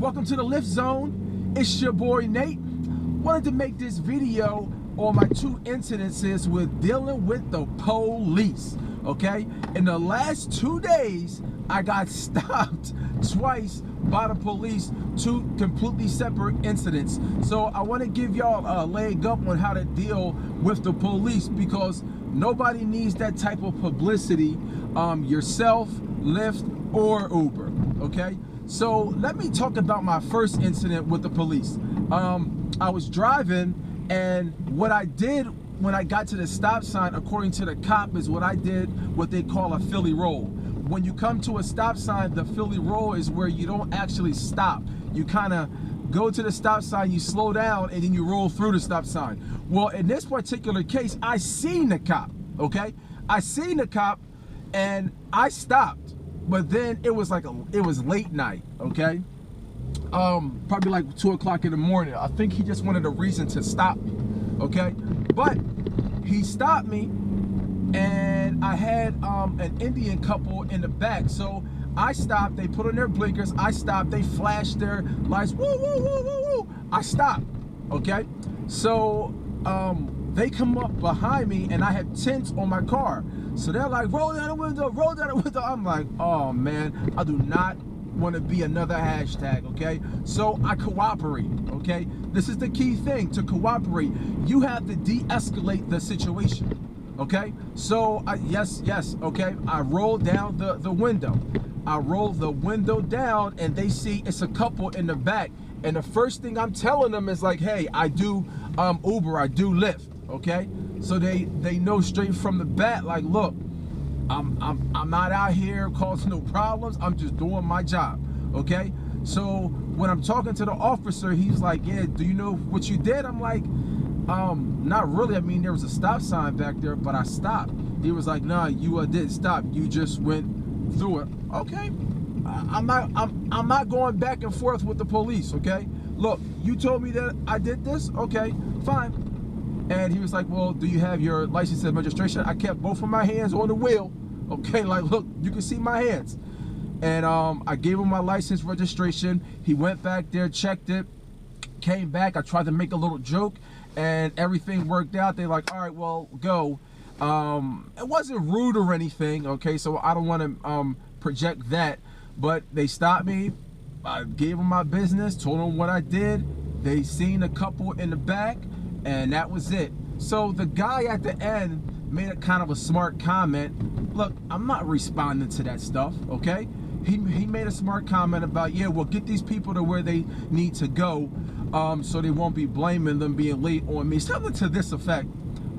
Welcome to the Lyft Zone. It's your boy Nate. Wanted to make this video on my two incidences with dealing with the police. Okay, in the last 2 days, I got stopped twice by the police, two completely separate incidents. So I want to give y'all a leg up on how to deal with the police, because nobody needs that type of publicity, yourself, Lyft, or Uber. Okay, so let me talk about my first incident with the police. I was driving, and what I did when I got to the stop sign, according to the cop, is what I did what they call a Philly roll. When you come to a stop sign, the Philly roll is where you don't actually stop. You kind of go to the stop sign, you slow down, and then you roll through the stop sign. Well, in this particular case, I seen the cop, okay? I seen the cop, and I stopped, but then it was late night, okay? Probably like 2 o'clock in the morning. I think he just wanted a reason to stop me, okay? But he stopped me, and I had an Indian couple in the back. So I stopped, they put on their blinkers, I stopped, they flashed their lights, woo, woo, woo, woo, woo. I stopped, okay? So they come up behind me, and I had tints on my car. So they're like, roll down the window, roll down the window. I'm like, oh man, I do not want to be another hashtag, okay? So I cooperate, okay? This is the key thing, to cooperate. You have to de-escalate the situation, okay? So yes, okay, I rolled down the window. I rolled the window down, and they see it's a couple in the back, and the first thing I'm telling them is like, hey, I do Uber, I do Lyft, okay? So they know straight from the bat, like, look, I'm not out here causing no problems. I'm just doing my job, okay? So when I'm talking to the officer, he's like, yeah, do you know what you did? I'm like, not really. I mean, there was a stop sign back there, but I stopped. He was like, nah, you didn't stop. You just went through it. Okay, I'm not going back and forth with the police, okay? Look, you told me that I did this, okay, fine. And he was like, well, do you have your license and registration? I kept both of my hands on the wheel, okay? Like, look, you can see my hands. And I gave him my license, registration. He went back there, checked it, came back. I tried to make a little joke, and everything worked out. They're like, all right, well, go. It wasn't rude or anything, okay? So I don't want to project that. But they stopped me. I gave them my business, told them what I did. They seen a couple in the back, and that was it. So the guy at the end made a kind of a smart comment. Look, I'm not responding to that stuff, okay? He made a smart comment about, yeah, well, get these people to where they need to go, so they won't be blaming them being late on me. Something to this effect.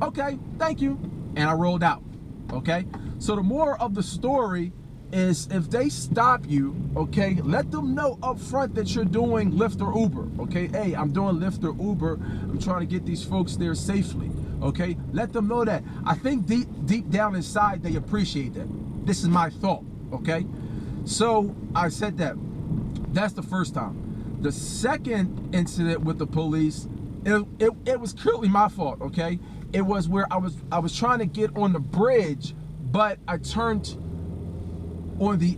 Okay, thank you. And I rolled out, okay? So the moral of the story is, if they stop you, okay, let them know up front that you're doing Lyft or Uber, okay? Hey, I'm doing Lyft or Uber. I'm trying to get these folks there safely, okay? Let them know that. I think deep down inside, they appreciate that. This is my thought, okay? So I said that. That's the first time. The second incident with the police, it was clearly my fault, okay? It was where I was trying to get on the bridge, but I turned on the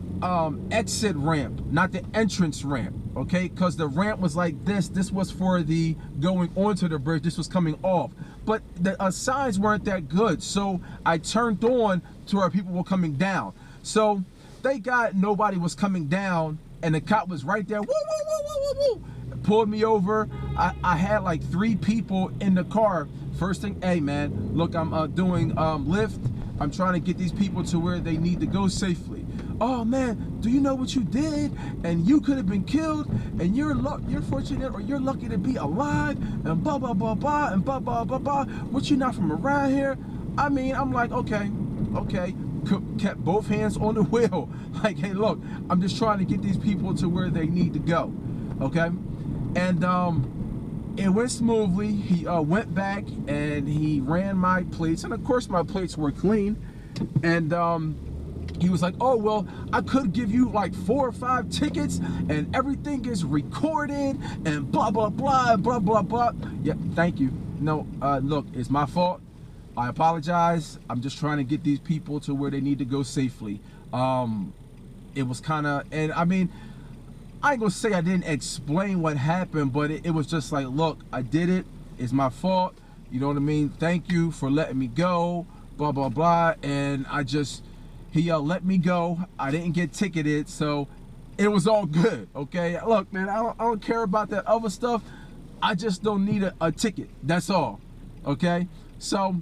exit ramp, not the entrance ramp, okay? Because the ramp was like this. This was for the going onto the bridge. This was coming off. But the signs weren't that good, so I turned on to where people were coming down. So thank God nobody was coming down, and the cop was right there. Woo, woo, woo, woo, woo, woo. Pulled me over. I had like 3 people in the car. First thing, hey man, look, I'm doing Lyft. I'm trying to get these people to where they need to go safely. Oh man, do you know what you did? And you could have been killed, and you're fortunate, or you're lucky to be alive, and blah blah blah blah, and blah blah blah blah. What, you not from around here? I mean, I'm like, okay. Kept both hands on the wheel. Like, hey, look, I'm just trying to get these people to where they need to go, okay? And it went smoothly. He went back, and he ran my plates, and of course my plates were clean. And he was like, oh, well, I could give you like 4 or 5 tickets, and everything is recorded, and blah blah blah, blah blah blah. Yeah, thank you. No, look, it's my fault. I apologize. I'm just trying to get these people to where they need to go safely. It was kind of, and I mean, I ain't gonna say I didn't explain what happened, but it was just like, look, I did it. It's my fault. You know what I mean? Thank you for letting me go. Blah blah blah. And he let me go. I didn't get ticketed, so it was all good. Okay. Look, man, I don't care about that other stuff. I just don't need a ticket. That's all. Okay. So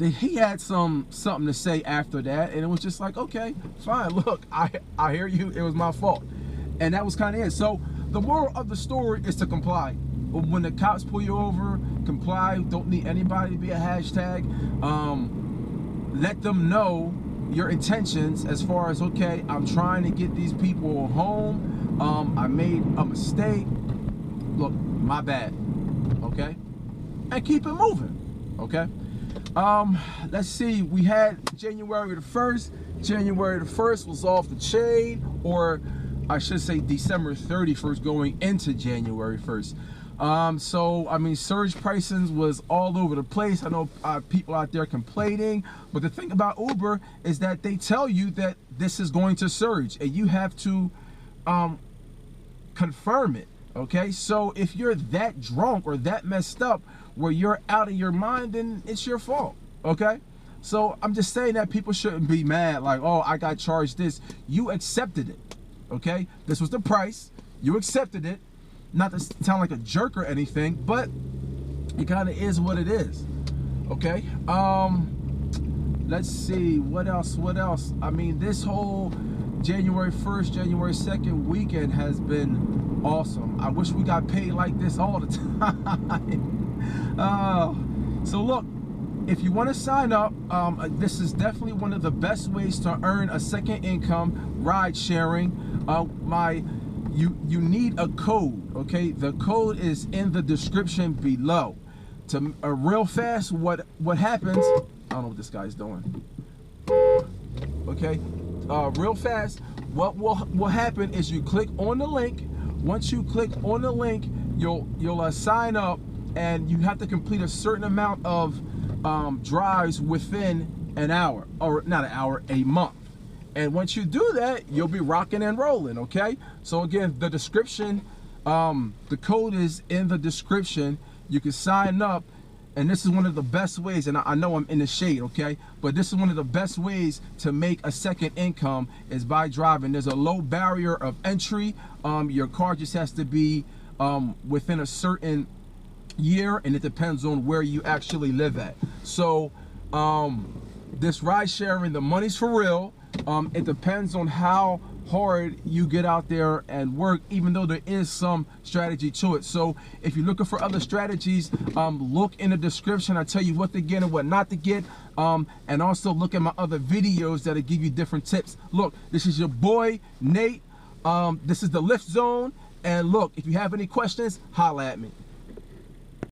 he had something to say after that, and it was just like, okay, fine. Look, I hear you. It was my fault. And that was kind of it. So the moral of the story is to comply. When the cops pull you over, comply. Don't need anybody to be a hashtag. Let them know your intentions as far as, okay, I'm trying to get these people home. I made a mistake. Look, my bad. Okay? And keep it moving. Okay? Let's see. We had January the 1st. January the 1st was off the chain, or I should say December 31st going into January 1st. So, I mean, surge pricing was all over the place. I know people out there complaining, but the thing about Uber is that they tell you that this is going to surge, and you have to confirm it, okay? So if you're that drunk or that messed up where you're out of your mind, then it's your fault, okay? So I'm just saying that people shouldn't be mad like, oh, I got charged this. You accepted it. Okay, this was the price. You accepted it. Not to sound like a jerk or anything, but it kind of is what it is. Okay. Let's see what else. I mean, this whole January 1st, January 2nd weekend has been awesome. I wish we got paid like this all the time. So look, if you want to sign up, this is definitely one of the best ways to earn a second income, ride sharing. You need a code, okay? The code is in the description below. To real fast, what happens? I don't know what this guy's doing. Okay, real fast. What will happen is you click on the link. Once you click on the link, you'll sign up, and you have to complete a certain amount of drives within an hour, or not an hour, a month. And once you do that, you'll be rocking and rolling, okay? So again, the description, the code is in the description. You can sign up, and this is one of the best ways, and I know I'm in the shade, okay? But this is one of the best ways to make a second income is by driving. There's a low barrier of entry. Your car just has to be within a certain year, and it depends on where you actually live at. So this ride sharing, the money's for real. It depends on how hard you get out there and work, even though there is some strategy to it. So if you're looking for other strategies, look in the description. I tell you what to get and what not to get, and also look at my other videos that'll give you different tips. Look, this is your boy Nate. This is the Lyft Zone, and look, if you have any questions, holla at me.